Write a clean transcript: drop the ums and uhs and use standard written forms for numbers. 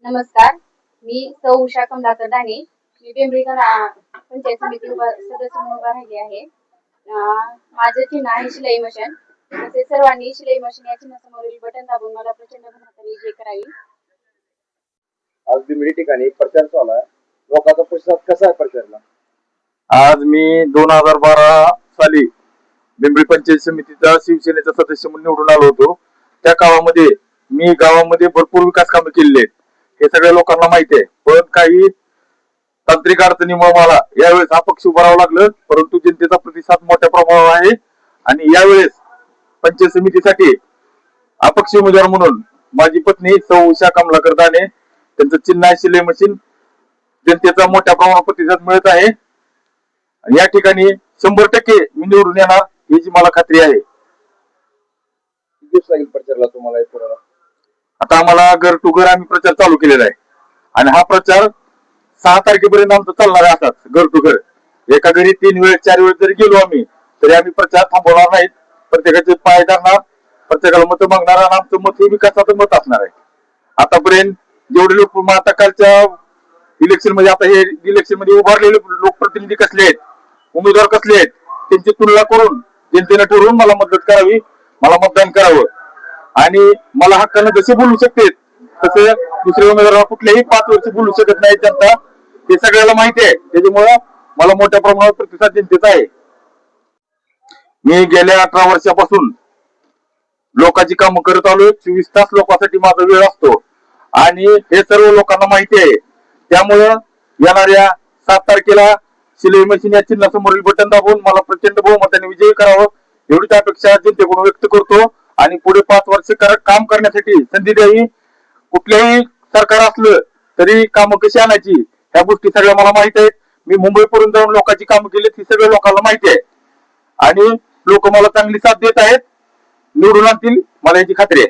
नमस्कार, मी सौ उषा कमलाकर दाने. मी पिंपरीकर पंचायत समिती सदस्य म्हणून उभा राहिली आहे. माझे चिन्ह आहे शिलाई मशीन. तसेच सर्वांनी शिलाई मशीन या चिन्हासमोरील बटन दाबून मला प्रचंड बहुमताने विजयी करावी. आज बिंबडी ठिकाणी प्रचार चालू आहे. लोकांचा प्रतिसाद कसा आहे प्रचारला? आज मी 2012 साली बिंबडी पंचायत समितीचा शिवसेनेचा सदस्य म्हणून निवडून आलो होतो. त्या काळामध्ये मी गावामध्ये भरपूर विकास कामे केलेली आहेत, हे सगळ्या लोकांना माहिती आहे. पण काही तांत्रिक अडचणीमुळे मला यावेळेस अपक्ष उभं राहावं लागलं, परंतु जनतेचा प्रतिसाद मोठ्या प्रमाणावर आहे आणि यावेळेस पंचायत समितीसाठी अपक्ष उमेदवार म्हणून माझी पत्नी सौ उषा कमलाकर दाने, त्यांचं चिन्ह आहे शिलाई मशीन. जनतेचा मोठ्या प्रमाणात प्रतिसाद मिळत आहे आणि या ठिकाणी 100% मी निवडून येणार याची मला खात्री आहे. किती दिवस लागेल प्रचारला तुम्हाला? आता आम्हाला घर टू घर आम्ही प्रचार चालू केलेला आहे आणि हा प्रचार 6 तारखेपर्यंत आमचा चालणार आहे. असाच घर टू घर एका घरी 3 वेळ 4 वेळ जरी गेलो आम्ही तरी आम्ही प्रचार थांबवणार नाहीत. प्रत्येकाचे पाय धरणार, प्रत्येकाला मत मागणार आणि आमचं मत हे विकासाचं मत असणार आहे. आतापर्यंत जेवढे लोक आता कालच्या इलेक्शन मध्ये, आता हे इलेक्शन मध्ये उभारलेले लोकप्रतिनिधी कसले आहेत, उमेदवार कसले आहेत, त्यांची तुलना करून जनतेने ठरवून मला मदत करावी, मला मतदान करावं आणि मला हक्कानं जसे बोलू शकते तसे दुसरे उमेदवार कुठल्याही 5 वर्ष बोलू शकत नाही जनता, हे सगळ्याला माहिती आहे. त्याच्यामुळं मला मोठ्या प्रमाणात प्रतिसाद जनतेचा आहे. मी गेल्या 18 वर्षापासून लोकांची कामं करत आलोय. 24 तास लोकांसाठी माझा वेळ असतो आणि हे सर्व लोकांना माहिती आहे. त्यामुळं येणाऱ्या 7 तारखेला शिलाई मशीन या चिन्हासमोरील बटन दाबून मला प्रचंड बहुमताने विजयी करावं एवढीच अपेक्षा जनतेकडून व्यक्त करतो आणि पुढे 5 वर्ष काम करण्यासाठी संधी द्यावी. कुठल्याही सरकार असलं तरी कामं कशी आणायची ह्या गोष्टी सगळ्या मला माहित आहेत. मी मुंबईपर्यंत जाऊन लोकांची कामं केली, ती सगळ्या लोकांना माहिती आहे आणि लोक मला चांगली साथ देत आहेत. निवडून आणतील मला याची खात्री आहे.